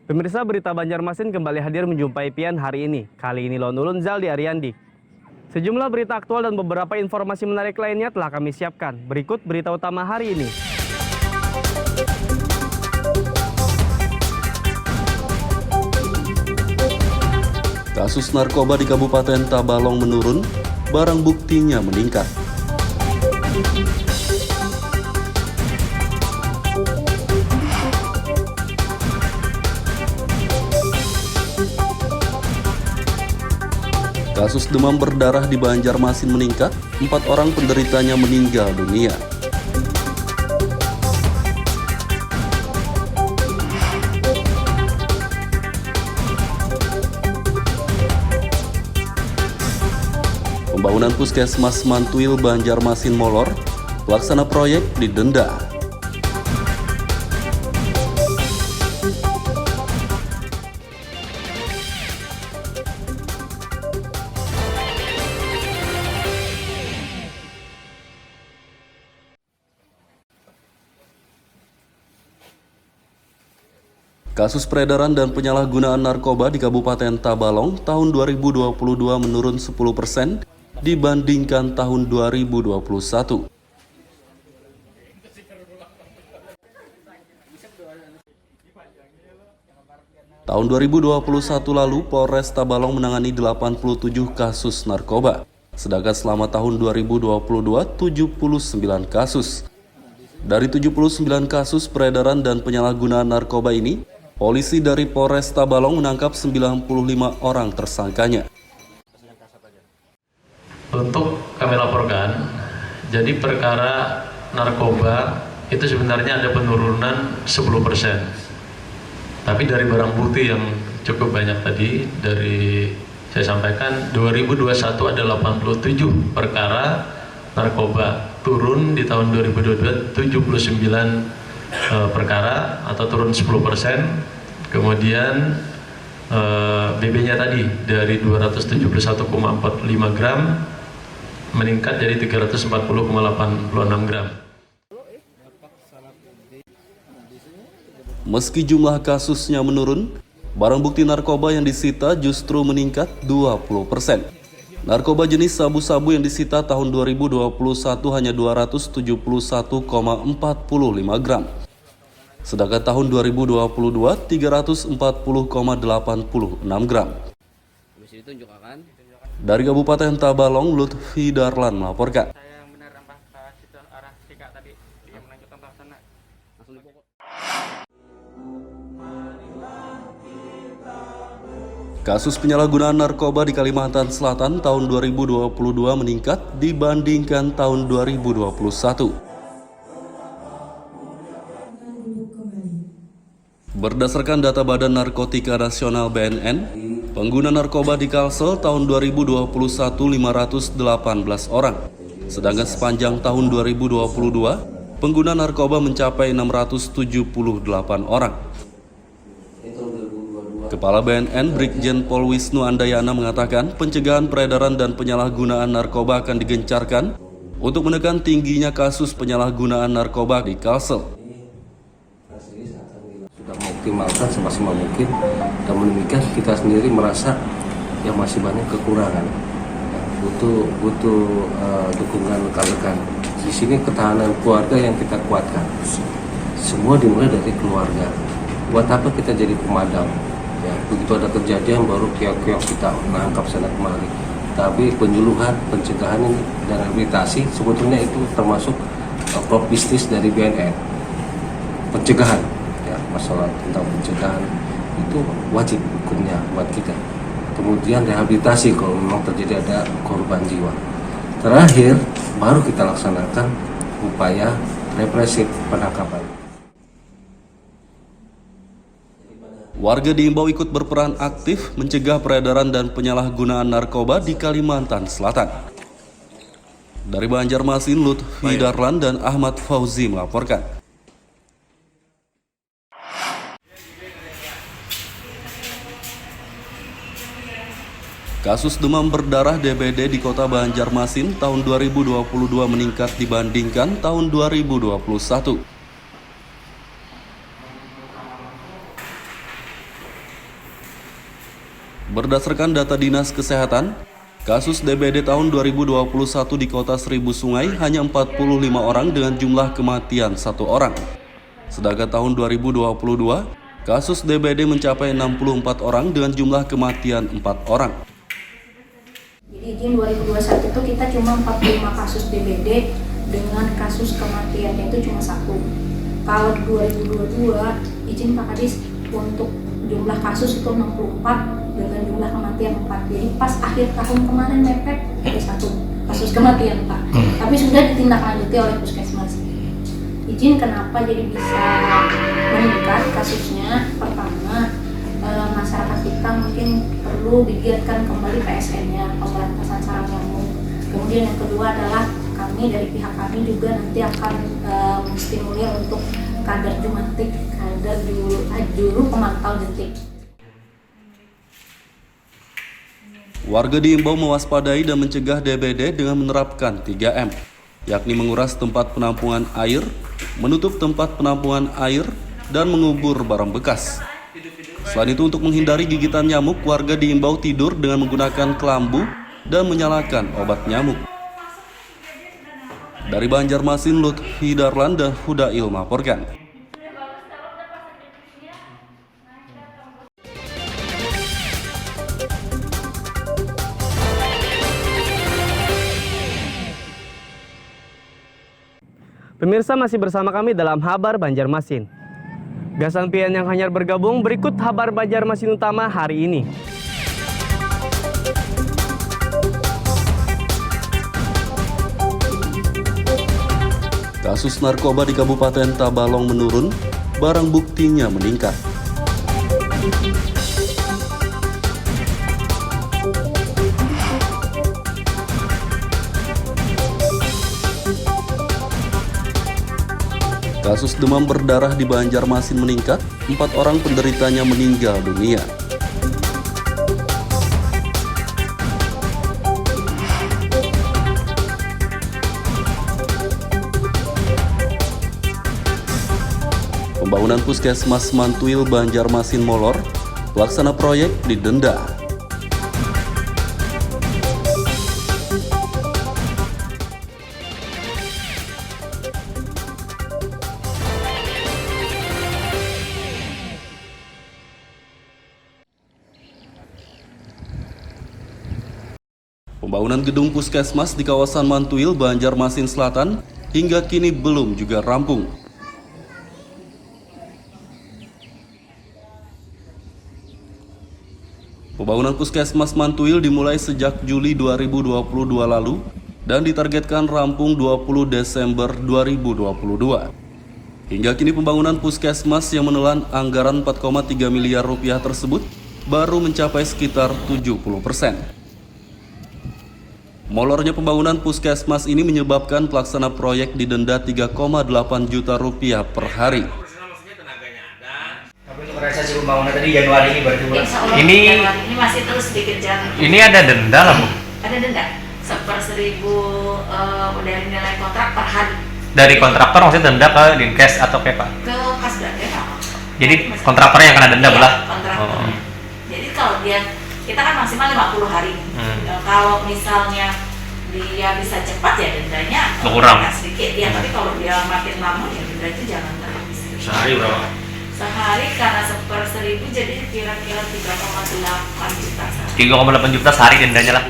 Pemirsa, berita Banjarmasin kembali hadir menjumpai Pian hari ini. Kali ini Lon Ulun Zaldi Ariandi. Sejumlah berita aktual dan beberapa informasi menarik lainnya telah kami siapkan. Berikut berita utama hari ini. Kasus narkoba di Kabupaten Tabalong menurun, barang buktinya meningkat. Kasus demam berdarah di Banjarmasin meningkat, 4 orang penderitanya meninggal dunia. Pembangunan Puskesmas Mantuil Banjarmasin molor, pelaksana proyek didenda. Kasus peredaran dan penyalahgunaan narkoba di Kabupaten Tabalong tahun 2022 menurun 10% dibandingkan tahun 2021. Tahun 2021 lalu, Polres Tabalong menangani 87 kasus narkoba, sedangkan selama tahun 2022, 79 kasus. Dari 79 kasus peredaran dan penyalahgunaan narkoba ini, polisi dari Polres Tabalong menangkap 95 orang tersangkanya. Untuk kami laporkan, jadi perkara narkoba itu sebenarnya ada penurunan 10%. Tapi dari barang bukti yang cukup banyak tadi, dari saya sampaikan 2021 ada 87 perkara narkoba, turun di tahun 2022 79 perkara atau turun 10%. Kemudian BB-nya tadi dari 271,45 gram meningkat jadi 340,86 gram. Meski jumlah kasusnya menurun, barang bukti narkoba yang disita justru meningkat 20%. Narkoba jenis sabu-sabu yang disita tahun 2021 hanya 271,45 gram. Sedangkan tahun 2022 340,86 gram. Dari Kabupaten Tabalong, Lutfi Darlan melaporkan. Kasus penyalahgunaan narkoba di Kalimantan Selatan tahun 2022 meningkat dibandingkan tahun 2021. Berdasarkan data Badan Narkotika Nasional BNN, pengguna narkoba di Kalsel tahun 2021 518 orang. Sedangkan sepanjang tahun 2022, pengguna narkoba mencapai 678 orang. Kepala BNN Brigjen Pol Wisnu Andayana mengatakan pencegahan peredaran dan penyalahgunaan narkoba akan digencarkan untuk menekan tingginya kasus penyalahgunaan narkoba di Kalsel. Sudah mengoptimalkan semaksimal mungkin, dan demikian kita sendiri merasa yang masih banyak kekurangan, butuh dukungan rekan-rekan. Di sini ketahanan keluarga yang kita kuatkan. Semua dimulai dari keluarga. Buat apa kita jadi pemadam? Ya, begitu ada kejadian baru kiok-kiok kita menangkap sana kemari. Tapi penyuluhan, pencegahan ini dan rehabilitasi sebetulnya itu termasuk prop bisnis dari BNN. Pencegahan, ya, masalah tentang pencegahan itu wajib hukumnya buat kita. Kemudian rehabilitasi kalau memang terjadi ada korban jiwa. Terakhir baru kita laksanakan upaya represif penangkapan. Warga diimbau ikut berperan aktif mencegah peredaran dan penyalahgunaan narkoba di Kalimantan Selatan. Dari Banjarmasin, Lutfi Darlan dan Ahmad Fauzi melaporkan. Kasus demam berdarah DBD di Kota Banjarmasin tahun 2022 meningkat dibandingkan tahun 2021. Berdasarkan data Dinas Kesehatan, kasus DBD tahun 2021 di Kota Seribu Sungai hanya 45 orang dengan jumlah kematian 1 orang. Sedangkan tahun 2022, kasus DBD mencapai 64 orang dengan jumlah kematian 4 orang. Jadi izin 2021 itu kita cuma 45 kasus DBD dengan kasus kematiannya itu cuma 1. Kalau 2022 izin Pak Kadis untuk jumlah kasus itu 64 dengan jumlah kematian 4. Jadi pas akhir tahun kemarin mepet ada 1 kasus kematian Pak. Tapi sudah ditindaklanjuti oleh puskesmas. Izin kenapa jadi bisa meningkat kasusnya? Pertama, masyarakat kita mungkin perlu digiatkan kembali PSN-nya, pemberantasan sarang nyamuk. Kemudian yang kedua adalah kami dari pihak kami juga nanti akan menstimulir untuk kadar jumantik, kadar juru pemantau jentik. Warga diimbau mewaspadai dan mencegah DBD dengan menerapkan 3M, yakni menguras tempat penampungan air, menutup tempat penampungan air, dan mengubur barang bekas. Selain itu, untuk menghindari gigitan nyamuk, warga diimbau tidur dengan menggunakan kelambu dan menyalakan obat nyamuk. Dari Banjarmasin, Lutfi Darlan dan Hudail melaporkan. Pemirsa masih bersama kami dalam Habar Banjarmasin. Gasan pian yang hanyar bergabung, berikut Habar Banjarmasin utama hari ini. Kasus narkoba di Kabupaten Tabalong menurun, barang buktinya meningkat. Kasus demam berdarah di Banjarmasin meningkat, 4 orang penderitanya meninggal dunia. Pembangunan Puskesmas Mantuil Banjarmasin molor, pelaksana proyek didenda. Pembangunan gedung Puskesmas di kawasan Mantuil, Banjarmasin Selatan hingga kini belum juga rampung. Pembangunan Puskesmas Mantuil dimulai sejak Juli 2022 lalu dan ditargetkan rampung 20 Desember 2022. Hingga kini pembangunan Puskesmas yang menelan anggaran 4,3 miliar rupiah tersebut baru mencapai sekitar 70%. Molornya pembangunan Puskesmas ini menyebabkan pelaksana proyek didenda 3,8 juta rupiah per hari. Tapi untuk realisasi pembangunan tadi Januari ini berarti bulan. Ini masih terus dikejar. Ini ada denda lah Bu? Ada denda 1/1000 dari nilai kontrak per hari. Dari kontraktor maksudnya denda ke Dinkes atau ke Pak? Ke kas belanja. Jadi kontraktornya yang kena denda Iya, belah? kontraktor. Jadi kalau kita kan maksimal 50 hari. Kalau misalnya dia bisa cepat ya dendanya berkurang sedikit ya, tapi kalau dia makin lama ya denda itu jangan terlalu sedikit. Sehari berapa? Sehari karena 1/1000 jadi kira-kira 3,8 juta. 3,8 juta sehari dendanya lah.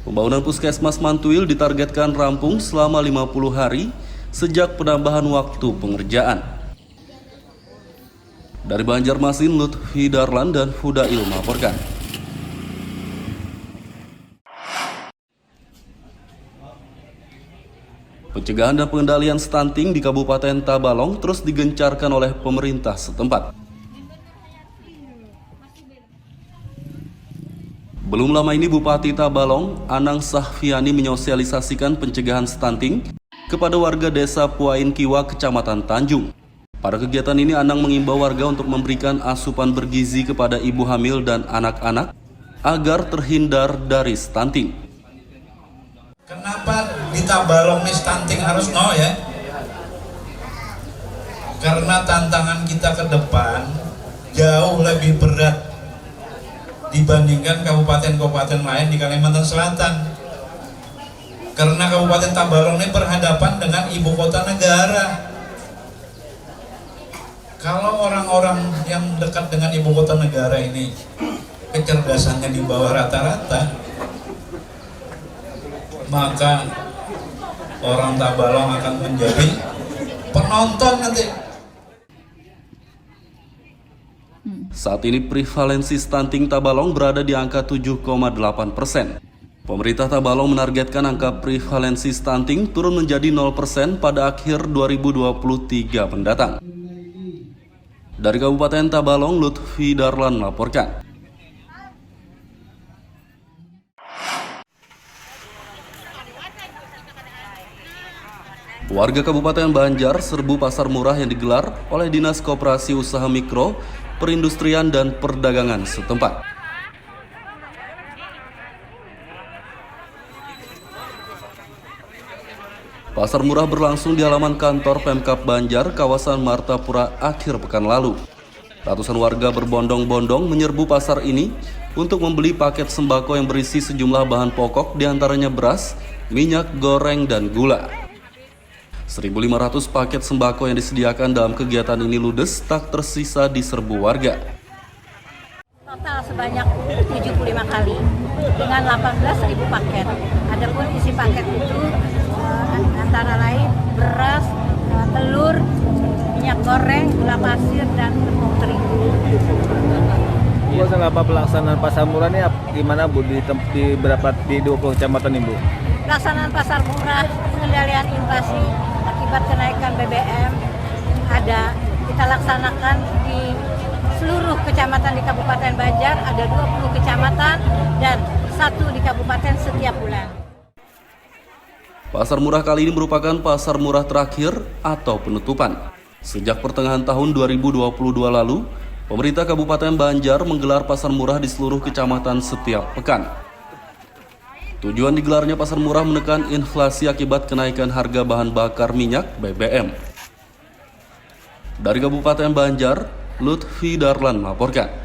Pembangunan Puskesmas Mantuil ditargetkan rampung selama 50 hari sejak penambahan waktu pengerjaan. Dari Banjarmasin, Lutfi Darlan dan Hudail melaporkan. Pencegahan dan pengendalian stunting di Kabupaten Tabalong terus digencarkan oleh pemerintah setempat. Belum lama ini Bupati Tabalong, Anang Sahfiani menyosialisasikan pencegahan stunting kepada warga desa Puain Kiwa, Kecamatan Tanjung. Pada kegiatan ini, Anang mengimbau warga untuk memberikan asupan bergizi kepada ibu hamil dan anak-anak agar terhindar dari stunting. Kenapa di Tabalong nih stunting harus no ya? Karena tantangan kita ke depan jauh lebih berat dibandingkan kabupaten-kabupaten lain di Kalimantan Selatan. Karena Kabupaten Tabalong ini berhadapan dengan ibu kota negara. Kalau orang-orang yang dekat dengan ibu kota negara ini kecerdasannya di bawah rata-rata, maka orang Tabalong akan menjadi penonton nanti. Saat ini prevalensi stunting Tabalong berada di angka 7,8%. Pemerintah Tabalong menargetkan angka prevalensi stunting turun menjadi 0% pada akhir 2023 mendatang. Dari Kabupaten Tabalong, Lutfi Darlan melaporkan. Warga Kabupaten Banjar serbu pasar murah yang digelar oleh Dinas Koperasi Usaha Mikro, Perindustrian dan Perdagangan setempat. Pasar murah berlangsung di halaman kantor Pemkab Banjar, kawasan Martapura akhir pekan lalu. Ratusan warga berbondong-bondong menyerbu pasar ini untuk membeli paket sembako yang berisi sejumlah bahan pokok, diantaranya beras, minyak goreng, dan gula. 1.500 paket sembako yang disediakan dalam kegiatan ini ludes tak tersisa diserbu warga. Total sebanyak 75 kali dengan 18.000 paket. Adapun isi paket itu antara lain beras, telur, minyak goreng, gula pasir, dan tepung terigu. Selama pelaksanaan pasar murah ini gimana Bu di 20 kecamatan ini Bu? Pelaksanaan pasar murah, pengendalian inflasi akibat kenaikan BBM kita laksanakan di seluruh kecamatan di Kabupaten Banjar, ada 20 kecamatan dan 1 di kabupaten setiap bulan. Pasar murah kali ini merupakan pasar murah terakhir atau penutupan. Sejak pertengahan tahun 2022 lalu, pemerintah Kabupaten Banjar menggelar pasar murah di seluruh kecamatan setiap pekan. Tujuan digelarnya pasar murah menekan inflasi akibat kenaikan harga bahan bakar minyak BBM. Dari Kabupaten Banjar, Lutfi Darlan melaporkan.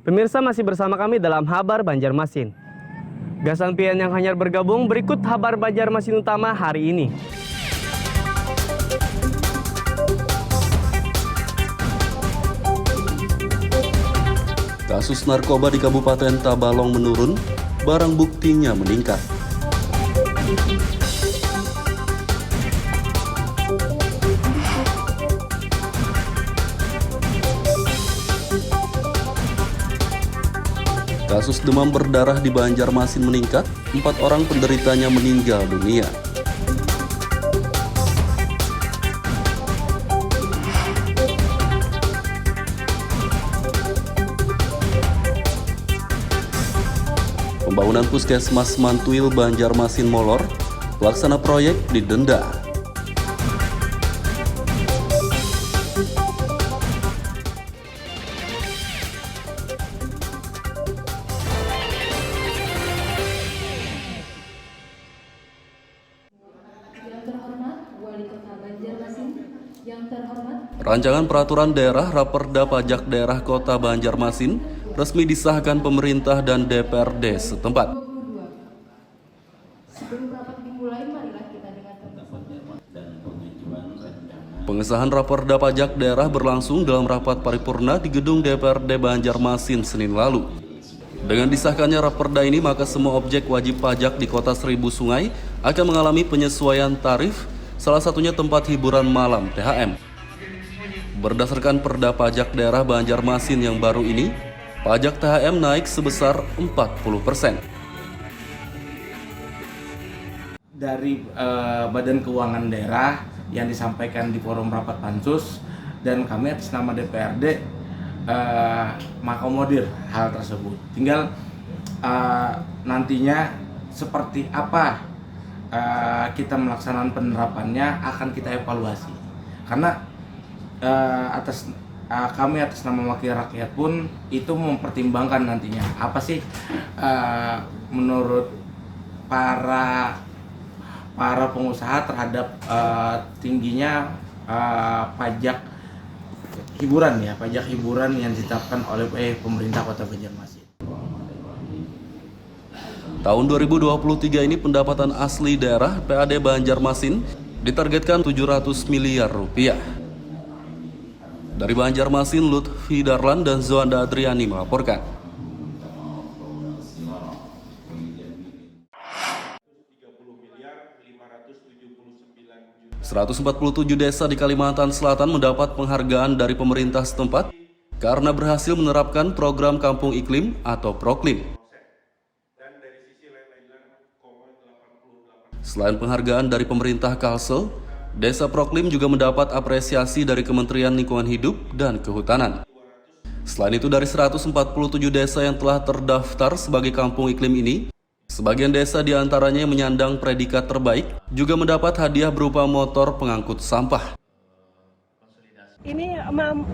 Pemirsa masih bersama kami dalam Habar Banjarmasin. Gasan pian yang hanyar bergabung, berikut Habar Banjarmasin utama hari ini. Kasus narkoba di Kabupaten Tabalong menurun, barang buktinya meningkat. Kasus demam berdarah di Banjarmasin meningkat, 4 orang penderitanya meninggal dunia. Pembangunan Puskesmas Mantuil Banjarmasin molor, pelaksana proyek didenda. Rancangan Peraturan Daerah Raperda Pajak Daerah Kota Banjarmasin resmi disahkan pemerintah dan DPRD setempat. Pengesahan Raperda Pajak Daerah berlangsung dalam rapat paripurna di gedung DPRD Banjarmasin Senin lalu. Dengan disahkannya Raperda ini, maka semua objek wajib pajak di Kota Seribu Sungai akan mengalami penyesuaian tarif, salah satunya tempat hiburan malam THM. Berdasarkan Perda Pajak Daerah Banjarmasin yang baru ini, pajak THM naik sebesar 40%. Dari Badan Keuangan Daerah yang disampaikan di forum rapat pansus, dan kami atas nama DPRD mengakomodir hal tersebut. Tinggal nantinya seperti apa kita melaksanakan penerapannya akan kita evaluasi. Karena atas kami atas nama Wakil Rakyat pun itu mempertimbangkan nantinya apa sih menurut para pengusaha terhadap tingginya pajak hiburan yang ditetapkan oleh pemerintah Kota Banjarmasin. Tahun 2023 ini pendapatan asli daerah PAD Banjarmasin ditargetkan 700 miliar rupiah. Dari Banjarmasin, Lutfi Darlan dan Zoanda Adriani melaporkan. 147 desa di Kalimantan Selatan mendapat penghargaan dari pemerintah setempat karena berhasil menerapkan program Kampung Iklim atau Proklim. Selain penghargaan dari pemerintah Kalsel, Desa Proklim juga mendapat apresiasi dari Kementerian Lingkungan Hidup dan Kehutanan. Selain itu, dari 147 desa yang telah terdaftar sebagai Kampung Iklim ini, sebagian desa diantaranya yang menyandang predikat terbaik juga mendapat hadiah berupa motor pengangkut sampah. Ini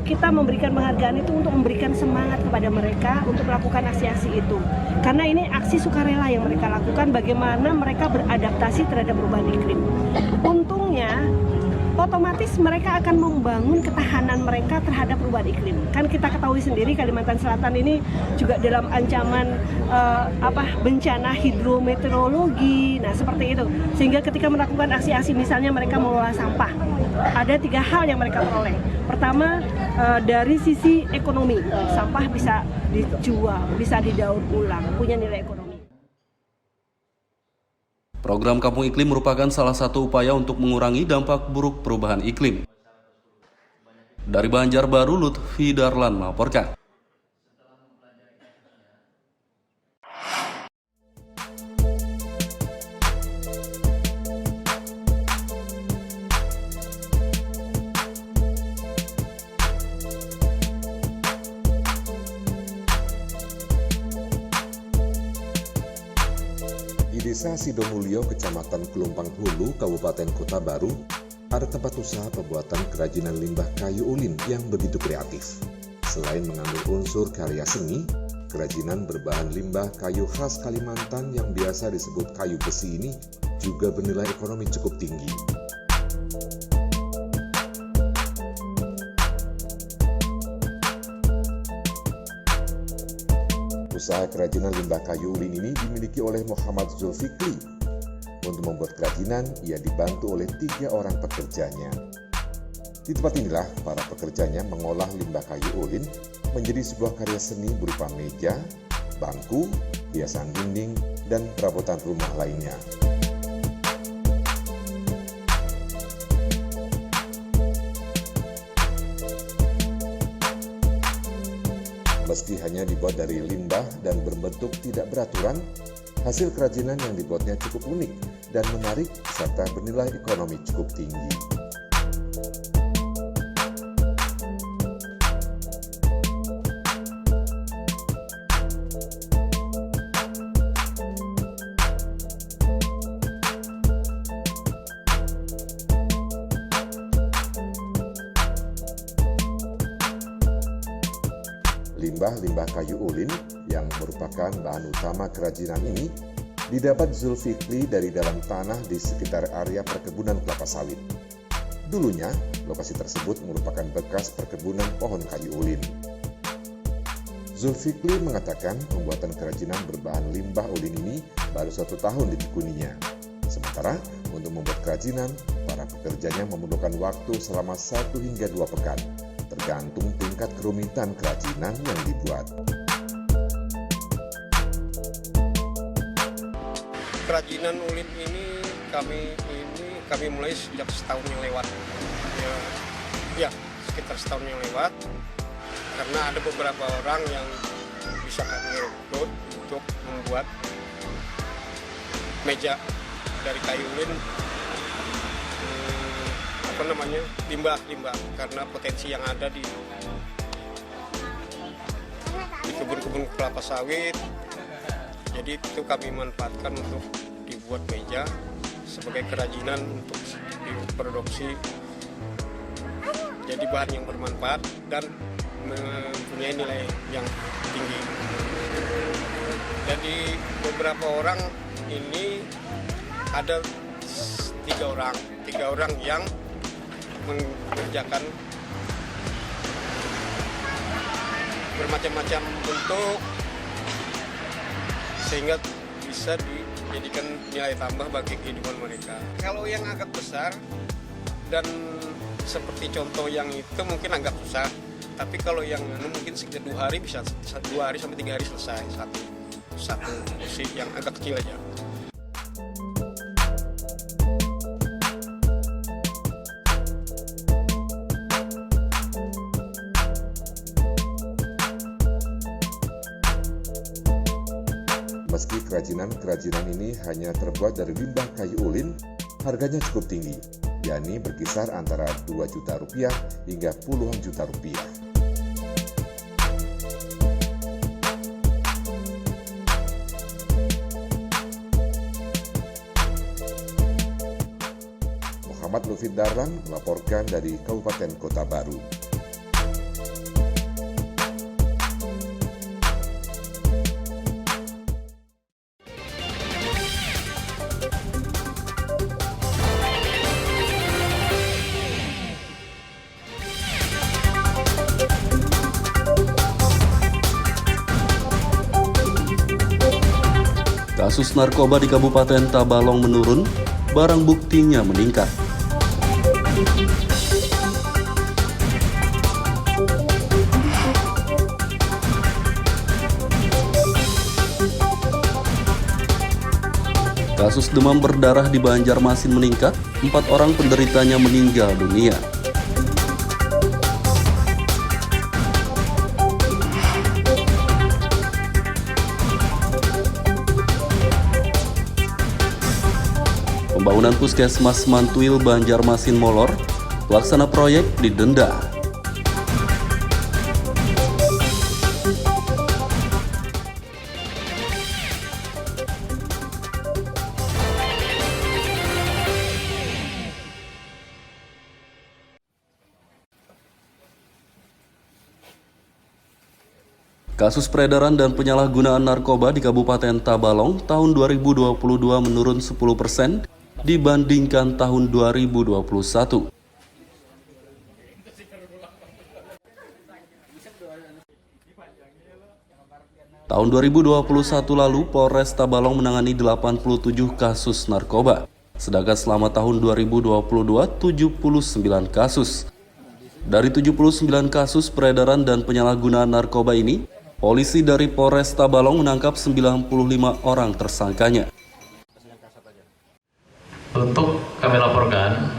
kita memberikan penghargaan itu untuk memberikan semangat kepada mereka untuk melakukan aksi-aksi itu. Karena ini aksi sukarela yang mereka lakukan, bagaimana mereka beradaptasi terhadap perubahan iklim. Untungnya, otomatis mereka akan membangun ketahanan mereka terhadap perubahan iklim. Kan kita ketahui sendiri Kalimantan Selatan ini juga dalam ancaman bencana hidrometeorologi. Nah, seperti itu. Sehingga ketika melakukan aksi-aksi, misalnya mereka mengelola sampah, ada 3 hal yang mereka peroleh. Pertama, dari sisi ekonomi, sampah bisa dijual, bisa didaur ulang, punya nilai ekonomi. Program Kampung Iklim merupakan salah satu upaya untuk mengurangi dampak buruk perubahan iklim. Dari Banjarbaru, Lutfi Darlan melaporkan. Di Desa Sidomulyo, Kecamatan Kelumpang Hulu, Kabupaten Kota Baru, ada tempat usaha pembuatan kerajinan limbah kayu ulin yang begitu kreatif. Selain mengandung unsur karya seni, kerajinan berbahan limbah kayu khas Kalimantan yang biasa disebut kayu besi ini juga bernilai ekonomi cukup tinggi. Usaha kerajinan limbah kayu ulin ini dimiliki oleh Muhammad Zulfikri. Untuk membuat kerajinan, ia dibantu oleh 3 orang pekerjanya. Di tempat inilah para pekerjanya mengolah limbah kayu ulin menjadi sebuah karya seni berupa meja, bangku, hiasan dinding, dan perabotan rumah lainnya. Meski hanya dibuat dari limbah dan berbentuk tidak beraturan, hasil kerajinan yang dibuatnya cukup unik dan menarik serta bernilai ekonomi cukup tinggi. Limbah kayu ulin yang merupakan bahan utama kerajinan ini didapat Zulfikri dari dalam tanah di sekitar area perkebunan kelapa sawit. Dulunya, lokasi tersebut merupakan bekas perkebunan pohon kayu ulin. Zulfikri mengatakan pembuatan kerajinan berbahan limbah ulin ini baru 1 tahun ditekuninya. Sementara untuk membuat kerajinan, para pekerjanya memerlukan waktu selama 1 hingga 2 pekan. Tergantung tingkat kerumitan kerajinan yang dibuat. Kerajinan ulin ini kami mulai sejak setahun yang lewat. Ya, sekitar setahun yang lewat. Karena ada beberapa orang yang bisa kami rekrut untuk membuat meja dari kayu ulin. Limbah karena potensi yang ada di kebun-kebun kelapa sawit, jadi itu kami manfaatkan untuk dibuat meja sebagai kerajinan untuk diproduksi jadi bahan yang bermanfaat dan mempunyai nilai yang tinggi. Jadi beberapa orang ini ada tiga orang yang mengerjakan bermacam-macam bentuk sehingga bisa dijadikan nilai tambah bagi kehidupan mereka. Kalau yang agak besar dan seperti contoh yang itu mungkin agak susah, tapi kalau yang mungkin sekitar 2 hari bisa 2 hari sampai 3 hari selesai satu musik yang agak kecil aja. Meski kerajinan ini hanya terbuat dari limbah kayu ulin, harganya cukup tinggi, yakni berkisar antara 2 juta rupiah hingga puluhan juta rupiah. Muhammad Lufid Darlan melaporkan dari Kabupaten Kota Baru. Kasus narkoba di Kabupaten Tabalong menurun, barang buktinya meningkat. Kasus demam berdarah di Banjarmasin meningkat, 4 orang penderitanya meninggal dunia. Pembangunan Puskesmas Mantuil Banjarmasin molor, pelaksana proyek didenda. Kasus peredaran dan penyalahgunaan narkoba di Kabupaten Tabalong tahun 2022 menurun 10% dibandingkan tahun 2021. Tahun 2021 lalu, Polres Tabalong menangani 87 kasus narkoba, sedangkan selama tahun 2022, 79 kasus. Dari 79 kasus peredaran dan penyalahgunaan narkoba ini, polisi dari Polres Tabalong menangkap 95 orang tersangkanya. Untuk kami laporkan,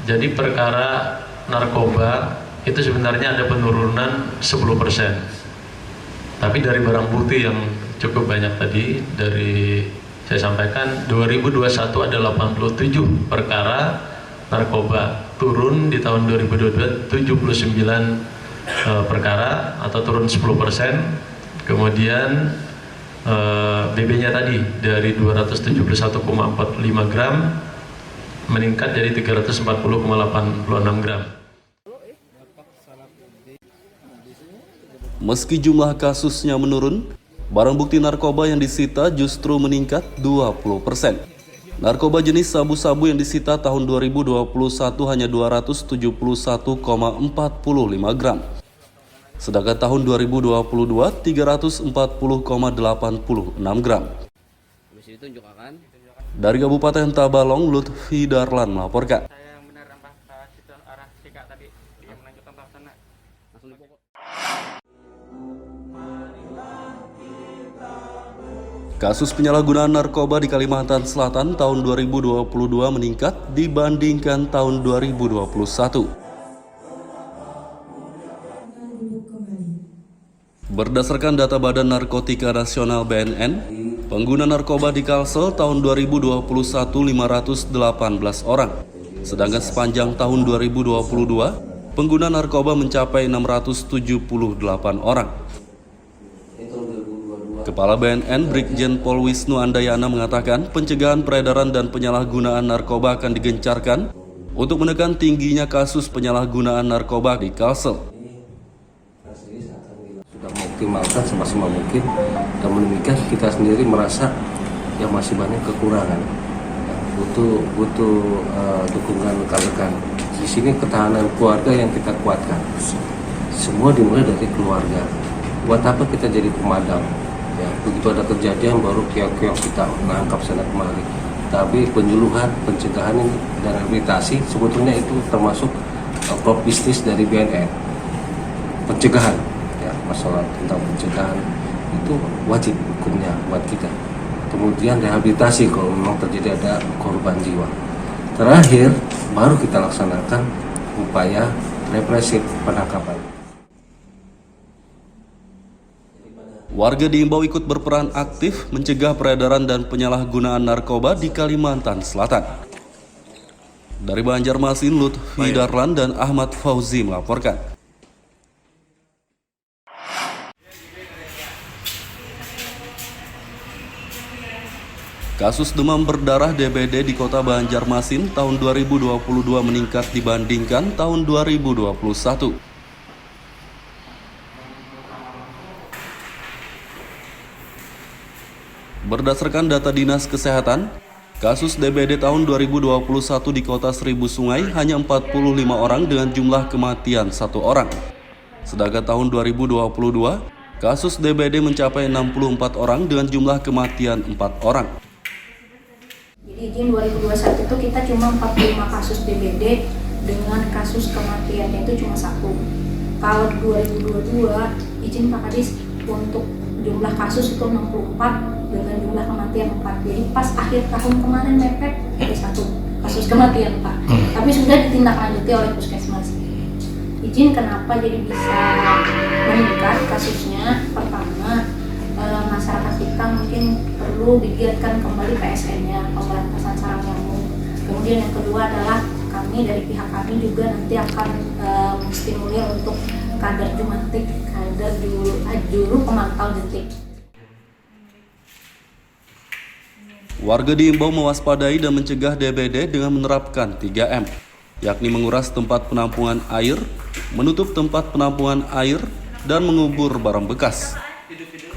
jadi perkara narkoba itu sebenarnya ada penurunan 10%. Tapi dari barang bukti yang cukup banyak tadi, dari saya sampaikan 2021 ada 87 perkara narkoba, turun di tahun 2022 79 perkara atau turun 10%. Kemudian BB-nya tadi dari 271,45 gram meningkat jadi 340,86 gram. Meski jumlah kasusnya menurun, barang bukti narkoba yang disita justru meningkat 20%. Narkoba jenis sabu-sabu yang disita tahun 2021 hanya 271,45 gram. Sedangkan tahun 2022 340,86 gram. Dari Kabupaten Tabalong, Lutfi Darlan melaporkan. Kasus penyalahgunaan narkoba di Kalimantan Selatan tahun 2022 meningkat dibandingkan tahun 2021. Berdasarkan data Badan Narkotika Nasional BNN, pengguna narkoba di Kalsel tahun 2021 518 orang. Sedangkan sepanjang tahun 2022, pengguna narkoba mencapai 678 orang. Kepala BNN Brigjen Pol Wisnu Andayana mengatakan pencegahan peredaran dan penyalahgunaan narkoba akan digencarkan untuk menekan tingginya kasus penyalahgunaan narkoba di Kalsel. Sudah mengoptimalkan semaksimal mungkin, dan demikian kita sendiri merasa yang masih banyak kekurangan. Butuh dukungan rekan-rekan. Di sini ketahanan keluarga yang kita kuatkan. Semua dimulai dari keluarga. Buat apa kita jadi pemadam? Ya, begitu ada kejadian baru keok-keok kita menangkap sana kemari. Tapi penyuluhan, pencegahan dan rehabilitasi sebetulnya itu termasuk core bisnis dari BNN. Pencegahan, ya, masalah tentang pencegahan itu wajib hukumnya buat kita. Kemudian rehabilitasi kalau memang terjadi ada korban jiwa. Terakhir, baru kita laksanakan upaya represif penangkapan. Warga diimbau ikut berperan aktif mencegah peredaran dan penyalahgunaan narkoba di Kalimantan Selatan. Dari Banjarmasin, Lutfi Darlan dan Ahmad Fauzi melaporkan. Kasus demam berdarah DBD di Kota Banjarmasin tahun 2022 meningkat dibandingkan tahun 2021. Berdasarkan data Dinas Kesehatan, kasus DBD tahun 2021 di Kota Seribu Sungai hanya 45 orang dengan jumlah kematian 1 orang. Sedangkan tahun 2022, kasus DBD mencapai 64 orang dengan jumlah kematian 4 orang. Jadi izin 2021 itu kita cuma 45 kasus DBD dengan kasus kematiannya itu cuma 1. Kalau 2022 izin Pak Kadis untuk jumlah kasus itu 64 dengan jumlah kematian 4. Jadi pas akhir tahun kemarin mepet ada 1 kasus kematian Pak. Tapi sudah ditindaklanjuti oleh puskesmas. Izin kenapa jadi bisa meningkat kasusnya? Pertama, masyarakat kita mungkin perlu digiatkan kembali PSN-nya, pemberantasan sarang nyamuk. Kemudian yang kedua adalah kami dari pihak kami juga nanti akan stimulir untuk kader jumantik, kader juru pemantau detik. Warga diimbau mewaspadai dan mencegah DBD dengan menerapkan 3M, yakni menguras tempat penampungan air, menutup tempat penampungan air, dan mengubur barang bekas.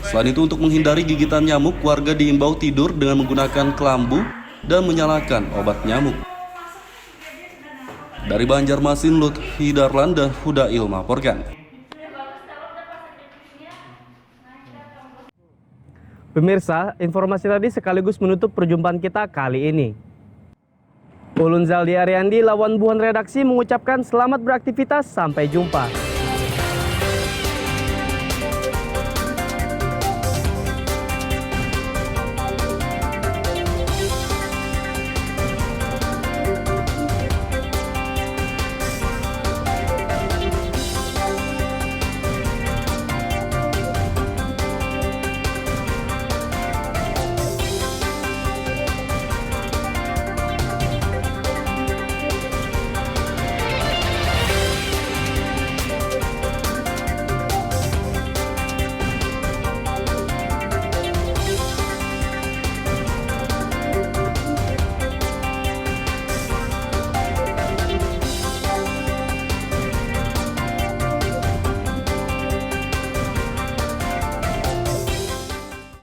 Selain itu, untuk menghindari gigitan nyamuk, warga diimbau tidur dengan menggunakan kelambu dan menyalakan obat nyamuk. Dari Banjarmasin, Lutfi Darlan dan Hudail melaporkan. Pemirsa, informasi tadi sekaligus menutup perjumpaan kita kali ini. Ulun Zaldi Ariandi, Lawan Buhan Redaksi mengucapkan selamat beraktivitas, sampai jumpa.